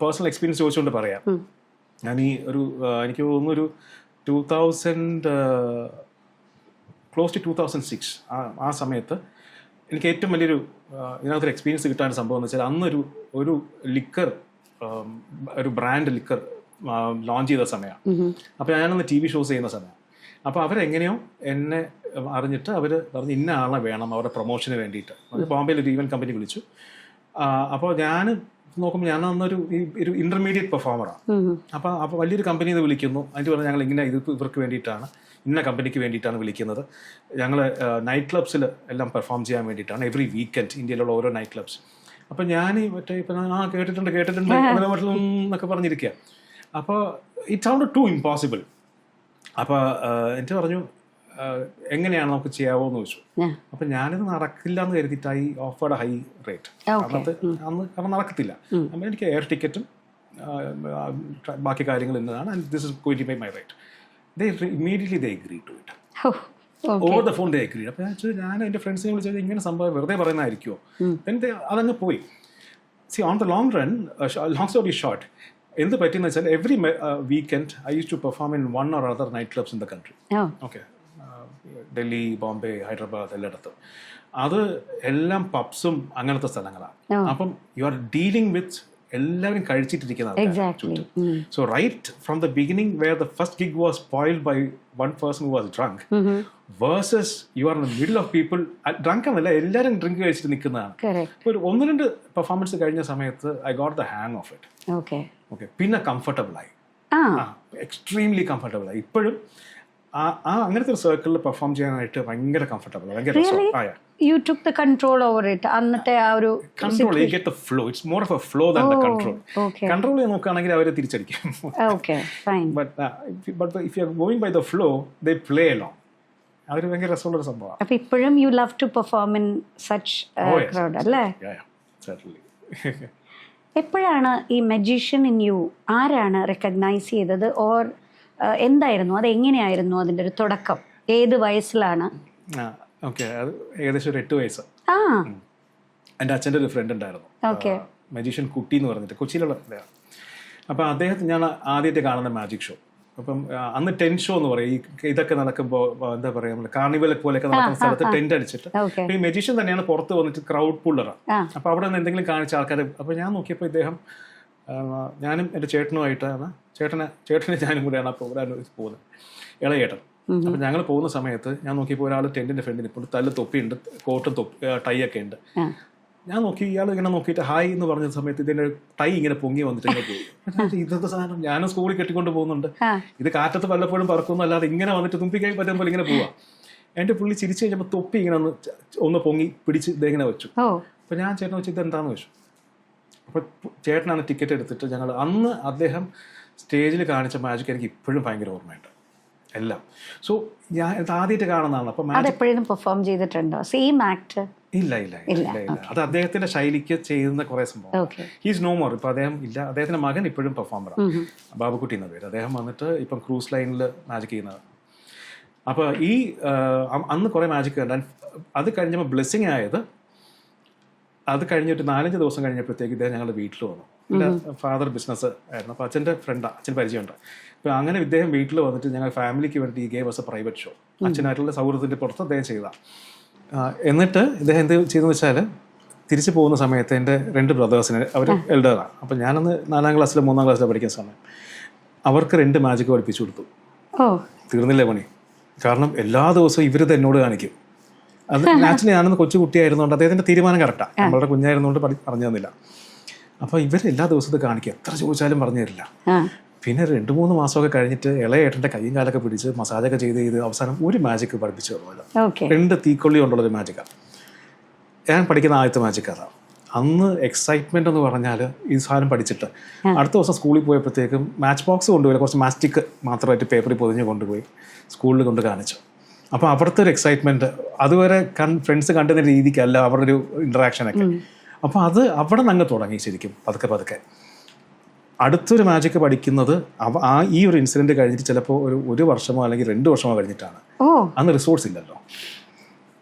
പേഴ്സണൽ എക്സ്പീരിയൻസ് ചോദിച്ചുകൊണ്ട് പറയാം. ഞാൻ എനിക്ക് തോന്നുന്നൊരു 2006 ആ സമയത്ത് എനിക്ക് ഏറ്റവും വലിയൊരു ഇതിനകത്തൊരു എക്സ്പീരിയൻസ് കിട്ടാൻ സംഭവം എന്ന് വെച്ചാൽ, അന്നൊരു ഒരു ബ്രാൻഡ് ലിക്കർ ലോഞ്ച് ചെയ്ത സമയമാണ്. അപ്പോൾ ഞാനൊന്ന് TV ഷോസ് ചെയ്യുന്ന സമയമാണ്. അപ്പോൾ അവരെങ്ങനെയോ എന്നെ അറിഞ്ഞിട്ട് അവർ പറഞ്ഞു ഇന്ന ആളെ വേണം അവരുടെ പ്രൊമോഷന് വേണ്ടിയിട്ട്. ബോംബെയിൽ ഒരു ഈവൻറ്റ് കമ്പനി വിളിച്ചു. അപ്പോൾ ഞാൻ നോക്കുമ്പോൾ ഞാൻ അന്നൊരു ഇന്റർമീഡിയറ്റ് പെർഫോമറാണ്. അപ്പോൾ വലിയൊരു കമ്പനിയിൽ നിന്ന് വിളിക്കുന്നു. അതിന് പറഞ്ഞാൽ ഞങ്ങൾ ഇങ്ങനെ ഇവർക്ക് വേണ്ടിയിട്ടാണ്, ഇന്ന കമ്പനിക്ക് വേണ്ടിയിട്ടാണ് വിളിക്കുന്നത്. ഞങ്ങൾ നൈറ്റ് ക്ലബ്സിൽ എല്ലാം പെർഫോം ചെയ്യാൻ വേണ്ടിയിട്ടാണ്, എവറി വീക്കെൻഡ് ഇന്ത്യയിലുള്ള ഓരോ നൈറ്റ് ക്ലബ്സ്. അപ്പോൾ ഞാൻ മറ്റേ ഇപ്പം കേട്ടിട്ടുണ്ട് എന്നൊക്കെ പറഞ്ഞിരിക്കുക. അപ്പോൾ ഇറ്റ് സൗണ്ട് ടു ഇമ്പോസിബിൾ. അപ്പോൾ എനിക്ക് പറഞ്ഞു എങ്ങനെയാണ് നമുക്ക് ചെയ്യാവോ എന്ന് ചോദിച്ചു. അപ്പം ഞാനിത് നടക്കില്ല എന്ന് കരുതിയിട്ട് ഐ ഓഫേർഡ് ഹൈ റേറ്റ്. അന്ന് കാരണം നടക്കത്തില്ല. അപ്പം എനിക്ക് എയർ ടിക്കറ്റും ബാക്കി കാര്യങ്ങൾ ഇന്നതാണ്, and this is going to be my rate. Immediately they agreed to it. Over the phone they agreed. അപ്പോൾ ഞാൻ എൻ്റെ ഫ്രണ്ട്സിനെ വിളിച്ചത് ഇങ്ങനെ സംഭവം വെറുതെ പറയുന്നതായിരിക്കുമോ, അതങ്ങ് പോയി. On the long run, long story short, എന്ത് പറ്റിയെന്ന് വെച്ചാൽ every weekend I use to perform in one or other night clubs in the country. Okay, Delhi, Bombay, Hyderabad, എല്ലായിടത്തും. അത് എല്ലാം പബ്സും അങ്ങനത്തെ സ്ഥലങ്ങളാണ്. അപ്പം യു ആർ ഡീലിംഗ് വിത്ത് എല്ലാവരും കഴിച്ചിട്ടിരിക്കുന്ന Exactly. So right from the beginning where the first gig was spoiled by one person who was drunk versus you are in the middle of people drunk എന്നല്ല എല്ലാവരും drink കഴിച്ചിട്ട് നിൽക്കുന്നതാണ്. Correct. ഒരു 1-2 performance കഴിഞ്ഞ സമയത്ത് I got the hang of it. Okay. Okay, പിന്നെ comfortable ആയി, Ah. Extremely comfortable ആയി. ഇപ്പോഴും അങ്ങനത്തെ ഒരു സർക്കിളിൽ പെർഫോം ചെയ്യാനായിട്ട് ഭയങ്കര കംഫർട്ടബിൾ, ഭയങ്കര Really? You took the control over it. അന്നത്തെ ആ ഒരു control, you get the flow. It's more of a flow than the control. okay. Control ചെയ്യാൻ നോക്കുകയാണെങ്കിൽ അവർ തിരിച്ചടിക്കും. Okay, fine. But if you are going by the flow they play along. അതൊരു ഭയങ്കര രസമുള്ളൊരു സംഭവമാണ്. അപ്പൊ ഇപ്പോഴും you love to perform in such crowd അല്ലേ? എപ്പോഴാണ് ഈ മജീഷ്യൻ ഇൻ യു ആരാണ് റെക്കഗ്നൈസ് ചെയ്തത്? ഓർ എന്തായിരുന്നു അത്, എങ്ങനെയായിരുന്നു അതിന്റെ ഒരു തുടക്കം? ഏത് വയസ്സിലാണ്? ഓക്കെ, അത് ഏകദേശം ഒരു 8 വയസ്സ്. ആ, എൻ്റെ അച്ഛൻ്റെ ഒരു ഫ്രണ്ട് ഉണ്ടായിരുന്നു, ഓക്കെ. മജീഷ്യൻ കുട്ടി എന്ന് പറഞ്ഞിട്ട്, കൊച്ചിയിലുള്ള. അപ്പം അദ്ദേഹത്തെ ഞാൻ ആദ്യമായിട്ട് കാണുന്ന മാജിക് ഷോ. അപ്പം അന്ന് ടെന്റ് ഷോ എന്ന് പറയും, ഈ ഇതൊക്കെ നടക്കുമ്പോൾ എന്താ പറയുക, നമ്മൾ കാർണിവൽ പോലെയൊക്കെ നടക്കുന്ന സ്ഥലത്ത് ടെന്റ് അടിച്ചിട്ട് ഈ മജീഷ്യൻ തന്നെയാണ് പുറത്ത് വന്നിട്ട് ക്രൗഡ് പുള്ളറാണ്. അപ്പോൾ അവിടെ നിന്ന് എന്തെങ്കിലും കാണിച്ച ആൾക്കാർ. അപ്പോൾ ഞാൻ നോക്കിയപ്പോൾ ഇദ്ദേഹം, ഞാനും എൻ്റെ ചേട്ടനുമായിട്ടാണ്, ചേട്ടനെ ഞാനും കൂടെയാണ് ആ പ്രോഗ്രാം പോകുന്നത്, ഇളയേട്ടൻ. അപ്പം ഞങ്ങൾ പോകുന്ന സമയത്ത് ഞാൻ നോക്കിയപ്പോൾ ഒരാൾ ടെന്റിന്റെ ഫ്രണ്ടിൽ ഇപ്പോൾ തല്ല് തൊപ്പിയുണ്ട്, കോട്ടും ടൈ ഒക്കെ ഉണ്ട്. ഞാൻ നോക്കി, ഇയാൾ ഇങ്ങനെ നോക്കിയിട്ട് ഹായ് എന്ന് പറഞ്ഞ സമയത്ത് ഇതിന്റെ ടൈ ഇങ്ങനെ പൊങ്ങി വന്നിട്ട് ഇങ്ങനെ പോയി. ഇന്നത്തെ സാധനം ഞാനും സ്കൂളിൽ കെട്ടിക്കൊണ്ട് പോകുന്നുണ്ട്, ഇത് കാറ്റത്ത് വല്ലപ്പോഴും പറക്കുന്നു, അല്ലാതെ ഇങ്ങനെ വന്നിട്ട് തുമ്പിക്കൈ പറ്റുന്ന പോലെ ഇങ്ങനെ പോവാ. എൻ്റെ പുള്ളി ചിരിച്ചു കഴിഞ്ഞപ്പോൾ തൊപ്പി ഇങ്ങനെ ഒന്ന് പൊങ്ങി പിടിച്ച് ഇതെങ്ങനെ വെച്ചു. അപ്പോൾ ഞാൻ ചേട്ടനെ വെച്ച് ഇതെന്താന്ന് വെച്ചു. അപ്പോൾ ചേട്ടനാണ് ടിക്കറ്റ് എടുത്തിട്ട് ഞങ്ങൾ അന്ന് അദ്ദേഹം സ്റ്റേജിൽ കാണിച്ച മാജിക് എനിക്ക് ഇപ്പോഴും ഭയങ്കര ഓർമ്മയുണ്ട് എല്ലാം. സോ ഞാൻ ആദ്യമായിട്ട് കാണുന്നതാണ്. അപ്പോൾ എപ്പോഴും പെർഫോം ചെയ്തിട്ടുണ്ടോ സെയിം ആക്ട്? ഇല്ല. അത് അദ്ദേഹത്തിന്റെ ശൈലിക്ക് ചെയ്യുന്ന കുറെ സംഭവം. He's no more. ഇപ്പൊ അദ്ദേഹം ഇല്ല. അദ്ദേഹത്തിന്റെ മകൻ ഇപ്പോഴും പെർഫോമറാണ്, ബാബുക്കുട്ടി എന്ന പേര്. അദ്ദേഹം വന്നിട്ട് ഇപ്പം ക്രൂസ് ലൈനിൽ മാജിക് ചെയ്യുന്നത്. അപ്പോൾ ഈ അന്ന് കുറെ മാജിക് കണ്ടാൽ അത് കഴിഞ്ഞപ്പോൾ ബ്ലെസ്സിങ് ആയത്, അത് കഴിഞ്ഞിട്ട് 4-5 ദിവസം കഴിഞ്ഞപ്പോഴത്തേക്ക് ഇദ്ദേഹം ഞങ്ങളുടെ വീട്ടിൽ വന്നു. എൻ്റെ ഫാദർ ബിസിനസ് ആയിരുന്നു. അപ്പോൾ അച്ഛൻ്റെ ഫ്രണ്ടാണ്, അച്ഛൻ പരിചയമുണ്ട്. അപ്പോൾ അങ്ങനെ ഇദ്ദേഹം വീട്ടിൽ വന്നിട്ട് ഞങ്ങൾ ഫാമിലിക്ക് വേണ്ടി ഈ gave was a private show. അച്ഛനായിട്ടുള്ള സൗഹൃദത്തിൻ്റെ പുറത്ത് അദ്ദേഹം ചെയ്തതാണ്. എന്നിട്ട് ഇദ്ദേഹം എന്ത് ചെയ്തെന്ന് വെച്ചാൽ, തിരിച്ചു പോകുന്ന സമയത്ത് എൻ്റെ 2 ബ്രദേഴ്സിന്, അവർ എൽഡറാണ്. അപ്പോൾ ഞാനന്ന് 4ാം ക്ലാസ്സിലോ 3ാം ക്ലാസ്സിലോ പഠിക്കുന്ന സമയം അവർക്ക് 2 മാജിക് പഠിപ്പിച്ചു കൊടുത്തു. തീർന്നില്ലേ പണി? കാരണം എല്ലാ ദിവസവും ഇവരിത് എന്നോട് കാണിക്കും. അത് നാച്ചുറലി ഞാനന്ന് കൊച്ചു കുട്ടിയായിരുന്നുകൊണ്ട് അദ്ദേഹത്തിൻ്റെ തീരുമാനം കറക്റ്റാണ്, നമ്മളുടെ കുഞ്ഞായിരുന്നുകൊണ്ട് പറഞ്ഞു തന്നില്ല. അപ്പോൾ ഇവർ എല്ലാ ദിവസവും കാണിക്കും, എത്ര ചോദിച്ചാലും പറഞ്ഞു തരില്ല. പിന്നെ 2-3 മാസമൊക്കെ കഴിഞ്ഞിട്ട് ഇളയേട്ടൻ്റെ കയ്യും കാലൊക്കെ പിടിച്ച് മസാജൊക്കെ ചെയ്ത് അവസാനം ഒരു മാജിക് പഠിപ്പിച്ചു തരുമല്ലോ. 2 തീക്കൊള്ളി കൊണ്ടുള്ളൊരു മാജിക്കാണ് ഞാൻ പഠിക്കുന്ന ആദ്യത്തെ മാജിക്. അതാണ് അന്ന് എക്സൈറ്റ്മെന്റ് എന്ന് പറഞ്ഞാൽ ഈ സാധനം പഠിച്ചിട്ട് അടുത്ത ദിവസം സ്കൂളിൽ പോയപ്പോഴത്തേക്കും മാച്ച് ബോക്സ് കൊണ്ടുപോയി, കുറച്ച് മാസ്റ്റിക് മാത്രമായിട്ട് പേപ്പറിൽ പൊതിഞ്ഞ് കൊണ്ടുപോയി സ്കൂളിൽ കൊണ്ട് കാണിച്ചു. അപ്പോൾ അവിടുത്തെ ഒരു എക്സൈറ്റ്മെന്റ് അതുവരെ ഫ്രണ്ട്സ് കണ്ടുന്ന രീതിക്കല്ല അവരുടെ ഒരു ഇൻട്രാക്ഷനൊക്കെ. അപ്പോൾ അത് അവിടെ നിന്ന് അങ്ങ് തുടങ്ങി ശരിക്കും പതുക്കെ. അടുത്തൊരു മാജിക് പഠിക്കുന്നത് ഈ ഒരു ഇൻസിഡന്റ് കഴിഞ്ഞിട്ട് ചിലപ്പോൾ ഒരു വർഷമോ അല്ലെങ്കിൽ 2 വർഷമോ കഴിഞ്ഞിട്ടാണ്. അന്ന് റിസോഴ്സ് ഇല്ലല്ലോ,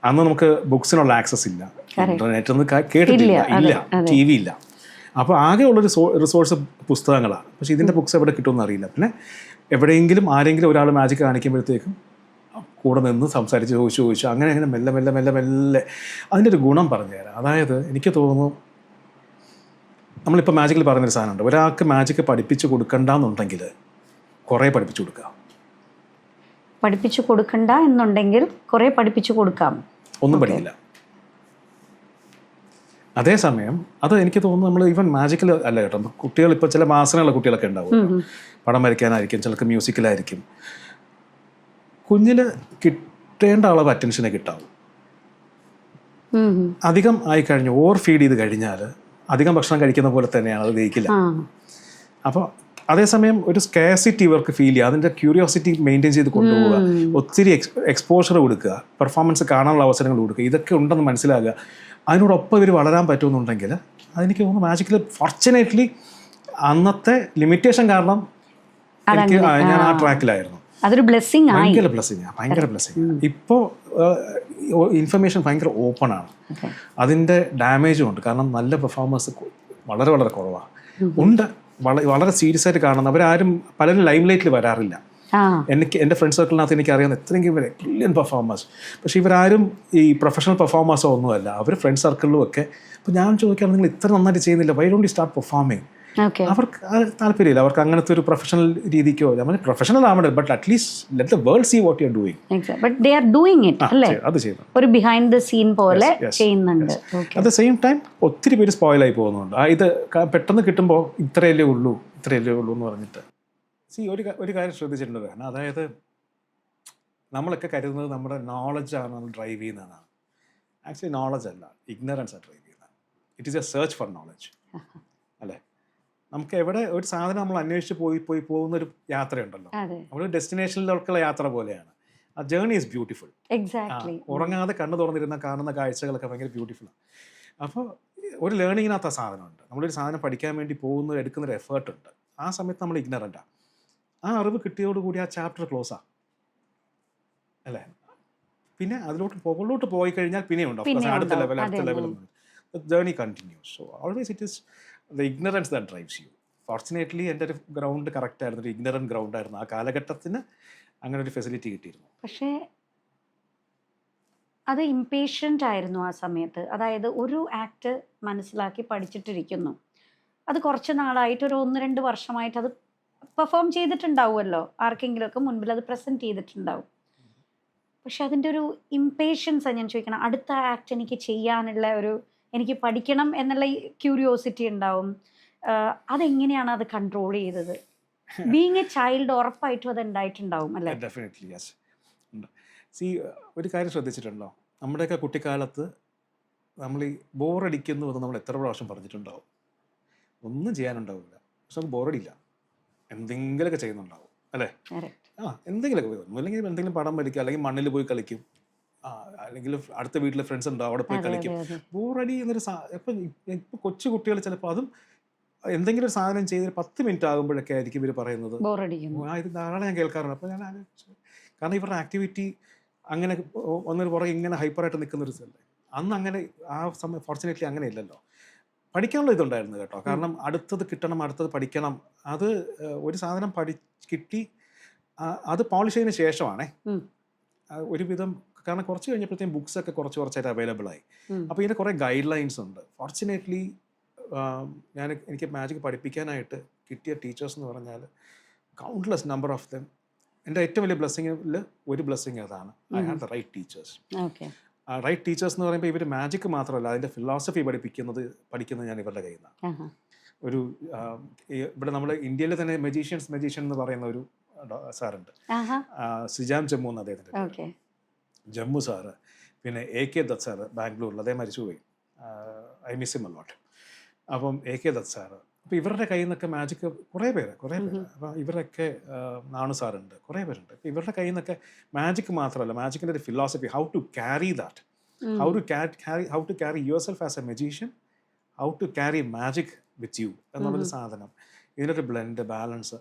അന്ന് നമുക്ക് ബുക്സിനുള്ള ആക്സസ് ഇല്ല, ഇന്റർനെറ്റ് ഒന്നും കേട്ടിട്ടില്ല, ഇല്ല TV ഇല്ല. അപ്പോൾ ആകെയുള്ളൊരു റിസോഴ്സ് പുസ്തകങ്ങളാണ്. പക്ഷേ ഇതിൻ്റെ ബുക്സ് എവിടെ കിട്ടുമെന്ന് അറിയില്ല. പിന്നെ എവിടെയെങ്കിലും ആരെങ്കിലും ഒരാൾ മാജിക് കാണിക്കുമ്പോഴത്തേക്കും കൂടെ നിന്ന് സംസാരിച്ച് ചോദിച്ചു അങ്ങനെ മെല്ലെ അതിൻ്റെ ഒരു ഗുണം പറഞ്ഞു തരാം. അതായത് എനിക്ക് തോന്നുന്നു, നമ്മളിപ്പോൾ മാജിക്കിൽ പറഞ്ഞൊരു സാധനമുണ്ട്, ഒരാൾക്ക് മാജിക്ക് പഠിപ്പിച്ച് കൊടുക്കണ്ടെന്നുണ്ടെങ്കിൽ കുറേ പഠിപ്പിച്ചു കൊടുക്കുക. പഠിപ്പിച്ചു കൊടുക്കണ്ട എന്നുണ്ടെങ്കിൽ കുറേ പഠിപ്പിച്ചു കൊടുക്കാം, ഒന്നും പഠിക്കില്ല. അതേസമയം അത് എനിക്ക് തോന്നുന്നു നമ്മൾ ഈവൻ മാജിക്കിൽ അല്ല കേട്ടോ, കുട്ടികൾ ഇപ്പോൾ ചില മാസങ്ങളുള്ള കുട്ടികളൊക്കെ ഉണ്ടാവും, പടം വരയ്ക്കാനായിരിക്കും, ചിലർക്ക് മ്യൂസിക്കിലായിരിക്കും. കുഞ്ഞിന് കിട്ടേണ്ട അളവ് അറ്റൻഷനെ കിട്ടാവും. അധികം ആയിക്കഴിഞ്ഞു ഓവർ ഫീഡ് ചെയ്ത് കഴിഞ്ഞാൽ അധികം ഭക്ഷണം കഴിക്കുന്ന പോലെ തന്നെയാണ്, അത് ദഹിക്കില്ല. അപ്പോൾ അതേസമയം ഒരു സ്കാസിറ്റി ഇവർക്ക് ഫീൽ ചെയ്യുക, അതിൻ്റെ ക്യൂരിയോസിറ്റി മെയിൻറ്റെയിൻ ചെയ്ത് കൊണ്ടുപോവുക, ഒത്തിരി എക്സ്പോഷർ കൊടുക്കുക, പെർഫോമൻസ് കാണാനുള്ള അവസരങ്ങൾ കൊടുക്കുക, ഇതൊക്കെ ഉണ്ടെന്ന് മനസ്സിലാക്കുക. അതിനോടൊപ്പം ഇവർ വളരാൻ പറ്റുമെന്നുണ്ടെങ്കിൽ അതെനിക്ക് തോന്നുന്നു മാജിക്കിൽ ഫോർച്ചുനേറ്റ്ലി അന്നത്തെ ലിമിറ്റേഷൻ കാരണം എനിക്ക് ഞാൻ ആ ട്രാക്കിലായിരുന്നു. അതൊരു ബ്ലെസ്സിങ്, ഭയങ്കര ബ്ലെസ്സിങ്. ഇപ്പോൾ ഇൻഫർമേഷൻ ഭയങ്കര ഓപ്പൺ ആണ്, അതിൻ്റെ ഡാമേജും ഉണ്ട്. കാരണം നല്ല പെർഫോമൻസ് വളരെ കുറവാണ്. ഉണ്ട്, വളരെ സീരിയസ് ആയിട്ട് കാണുന്ന അവരാരും പലരും ലൈം ലൈറ്റിൽ വരാറില്ല. എൻ്റെ ഫ്രണ്ട് സർക്കിളിനകത്ത് എനിക്കറിയാവുന്ന എത്രയെങ്കിലും ബ്രില്യൻ പെർഫോമൻസ്, പക്ഷെ ഇവരാരും ഈ പ്രൊഫഷണൽ പെർഫോമൻസോ ഒന്നുമല്ല, അവർ ഫ്രണ്ട് സർക്കിളിലും ഒക്കെ. അപ്പോൾ ഞാൻ ചോദിക്കുകയാണ്, നിങ്ങൾ ഇത്ര നന്നായിട്ട് ചെയ്യുന്നില്ല, why don't you start performing? Okay. അവർക്ക് അത് താല്പര്യമില്ല. അവർക്ക് അങ്ങനത്തെ ഒരു പ്രൊഫഷണൽ രീതിക്കോ, നമ്മൾ പ്രൊഫഷണൽ ആവണം, but at least let the world see what you are doing. Exactly. But they are doing it, അല്ലേ? അത് ചെയ്യുന്നു. ഒരു ബിഹൈൻഡ് ദ സീൻ പോലെ ചെയ്യുന്നുണ്ട്. അറ്റ് ദ സെയിം ടൈം ഒത്തിരി പേര് സ്പോയിലായി പോകുന്നുണ്ട്. ഇത് പെട്ടെന്ന് കിട്ടുമ്പോൾ ഇത്രയല്ലേ ഉള്ളൂ എന്ന് പറഞ്ഞിട്ട്. ഒരു കാര്യം ശ്രദ്ധിച്ചിട്ടുണ്ട്. കാരണം അതായത് നമ്മളൊക്കെ കരുതുന്നത് നമ്മുടെ നോളജാണ് നമ്മൾ ഡ്രൈവ് ചെയ്യുന്നതാണ്. ആക്ച്വലി നോളജ് അല്ല, ഇഗ്നറൻസാണ് ഡ്രൈവ് ചെയ്യുന്നത്. It is A search for knowledge, അല്ലേ? നമുക്ക് എവിടെ ഒരു സാധനം നമ്മൾ അന്വേഷിച്ച് പോകുന്നൊരു യാത്രയുണ്ടല്ലോ, നമ്മൾ ഡെസ്റ്റിനേഷനിലേക്കുള്ള യാത്ര പോലെയാണ്. ആ ജേർണി ഈസ് ബ്യൂട്ടിഫുൾ. ഉറങ്ങാതെ കണ്ണ് തുറന്നിരുന്ന കാണുന്ന കാഴ്ചകളൊക്കെ ഭയങ്കര ബ്യൂട്ടിഫുള്ളാണ്. അപ്പോൾ ഒരു ലേണിങ്ങിനകത്ത് ആ സാധനമുണ്ട്. നമ്മളൊരു സാധനം പഠിക്കാൻ വേണ്ടി എടുക്കുന്നൊരു എഫേർട്ട് ഉണ്ട്. ആ സമയത്ത് നമ്മൾ ഇഗ്നറൻ്റാണ്. ആ അറിവ് കിട്ടിയോടുകൂടി ആ ചാപ്റ്റർ ക്ലോസാണ്, അല്ലേ? പിന്നെ മുകളിലോട്ട് പോയി കഴിഞ്ഞാൽ പിന്നെ ഉണ്ടാവും അടുത്ത level. Journey continues. So always it is the ignorance that drives you. Fortunately എൻ്റെ ഒരു ഗ്രൗണ്ട് കറക്റ്റ് ആയിരുന്നു, ഒരു ഇഗ്നറൻറ്റ് ഗ്രൗണ്ട് ആയിരുന്നു. ആ കാലഘട്ടത്തിന് അങ്ങനെ ഒരു ഫെസിലിറ്റി കിട്ടിയിരുന്നു. പക്ഷേ അത് ഇംപേഷ്യൻ്റ് ആയിരുന്നു ആ സമയത്ത്. അതായത് ഒരു ആക്ട് മനസ്സിലാക്കി പഠിച്ചിട്ടിരിക്കുന്നു, അത് കുറച്ച് നാളായിട്ട് ഒരു 1-2 വർഷമായിട്ട് അത് പെർഫോം ചെയ്തിട്ടുണ്ടാവുമല്ലോ, ആർക്കെങ്കിലുമൊക്കെ മുൻപിൽ അത് പ്രസൻറ്റ് ചെയ്തിട്ടുണ്ടാവും. പക്ഷെ അതിൻ്റെ ഒരു ഇംപേഷ്യൻസാണ് ഞാൻ ചോദിക്കണം. അടുത്ത ആക്ട് എനിക്ക് ചെയ്യാനുള്ള എനിക്ക് പഠിക്കണം എന്നുള്ള ക്യൂരിയോസിറ്റി ഉണ്ടാവും. അതെങ്ങനെയാണ് അത് കൺട്രോൾ ചെയ്തത്? ബീങ് എ ചൈൽഡ് ഉറപ്പായിട്ടും അത് ഉണ്ടായിട്ടുണ്ടാവും, അല്ലേ? Definitely yes. ഒരു കാര്യം ശ്രദ്ധിച്ചിട്ടുണ്ടോ? നമ്മുടെയൊക്കെ കുട്ടിക്കാലത്ത് നമ്മൾ ഈ ബോറടിക്കുന്നു എന്ന് നമ്മൾ എത്ര പ്രാവശ്യം പറഞ്ഞിട്ടുണ്ടാവും. ഒന്നും ചെയ്യാനുണ്ടാവില്ല, പക്ഷെ നമുക്ക് ബോറടിയില്ല, എന്തെങ്കിലുമൊക്കെ ചെയ്യുന്നുണ്ടാവും, അല്ലേ? എന്തെങ്കിലുമൊക്കെ ഒന്നുമില്ലെങ്കിൽ എന്തെങ്കിലും പടം വലിക്കുക, അല്ലെങ്കിൽ മണ്ണിൽ പോയി കളിക്കും, അല്ലെങ്കിൽ അടുത്ത വീട്ടിലെ ഫ്രണ്ട്സ് ഉണ്ടാവും, അവിടെ പോയി കളിക്കും. ബോറടി എന്നൊരു ഇപ്പോൾ കൊച്ചു കുട്ടികൾ ചിലപ്പോൾ അതും എന്തെങ്കിലും ഒരു സാധനം ചെയ്ത് 10 മിനിറ്റ് ആകുമ്പോഴൊക്കെ ആയിരിക്കും ഇവർ പറയുന്നത് ഇത് ധാരാളം ഞാൻ കേൾക്കാറുണ്ട്. അപ്പോൾ ഞാൻ കാരണം ഇവരുടെ ആക്ടിവിറ്റി അങ്ങനെ ഒന്നൊരു പുറകെ ഇങ്ങനെ ഹൈപ്പറായിട്ട് നിൽക്കുന്നൊരു സ്ഥലം. അന്ന് അങ്ങനെ ആ സമയം ഫോർച്ചുനേറ്റ്ലി അങ്ങനെ ഇല്ലല്ലോ. പഠിക്കാനുള്ള ഇതുണ്ടായിരുന്നു കേട്ടോ. കാരണം അടുത്തത് കിട്ടണം, അടുത്തത് പഠിക്കണം. അത് ഒരു സാധനം കിട്ടി അത് പോളിഷ് ചെയ്തതിന് ശേഷമാണേ ഒരുവിധം. കാരണം കുറച്ച് കഴിഞ്ഞപ്പോഴത്തേക്കും ബുക്സൊക്കെ കുറച്ചായിട്ട് അവൈലബിൾ ആയി. അപ്പോൾ ഇതിന് കുറേ ഗൈഡ് ലൈൻസ് ഉണ്ട്. ഫോർച്ചുനേറ്റ്ലി എനിക്ക് മാജിക് പഠിപ്പിക്കാനായിട്ട് കിട്ടിയ ടീച്ചേഴ്സ് എന്ന് പറഞ്ഞാൽ കൗണ്ട്ലെസ് നമ്പർ ഓഫ് ദം. എൻ്റെ ഏറ്റവും വലിയ ബ്ലെസ്സിങ്ങിൽ ഒരു ബ്ലെസ്സിങ് അതാണ്. I have the right teachers. Right teachers എന്ന് പറയുമ്പോൾ ഇവർ മാജിക് മാത്രമല്ല, അതിൻ്റെ ഫിലോസഫി പഠിക്കുന്നത് ഞാൻ ഇവരുടെ കയ്യിൽ നിന്നാണ്. ഇവിടെ നമ്മൾ ഇന്ത്യയിൽ തന്നെ മജീഷ്യൻ എന്ന് പറയുന്ന ഒരു സാറുണ്ട്, സിജാം ജമ്മു എന്ന് അദ്ദേഹത്തിൻ്റെ. ജമ്മു സാറ്, പിന്നെ AK ദത്ത് സാറ് ബാംഗ്ലൂരിൽ, അദ്ദേഹം മരിച്ചുപോയി, I miss him a lot. അപ്പം AK ദത്ത് സാറ്, അപ്പോൾ ഇവരുടെ കയ്യിൽ നിന്നൊക്കെ മാജിക് കുറേ പേര്. അപ്പോൾ ഇവരൊക്കെ നാണു സാറുണ്ട്, കുറേ പേരുണ്ട്. അപ്പോൾ ഇവരുടെ കയ്യിൽ നിന്നൊക്കെ മാജിക് മാത്രമല്ല, മാജിക്കിൻ്റെ ഒരു philosophy, how to carry that, how to carry yourself as a magician, how to carry magic with you എന്നുള്ളൊരു സാധനം, ഇതിനൊരു ബ്ലെൻഡ്, ബാലൻസ്,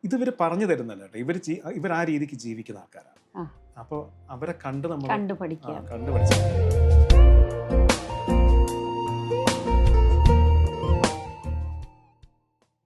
ഇതിവർ പറഞ്ഞു തരുന്നല്ല കേട്ടോ. ഇവർ ആ രീതിക്ക് ജീവിക്കുന്ന ആൾക്കാരാണ്. അപ്പോൾ അവരെ നമ്മൾ കണ്ടുപഠിക്കുക.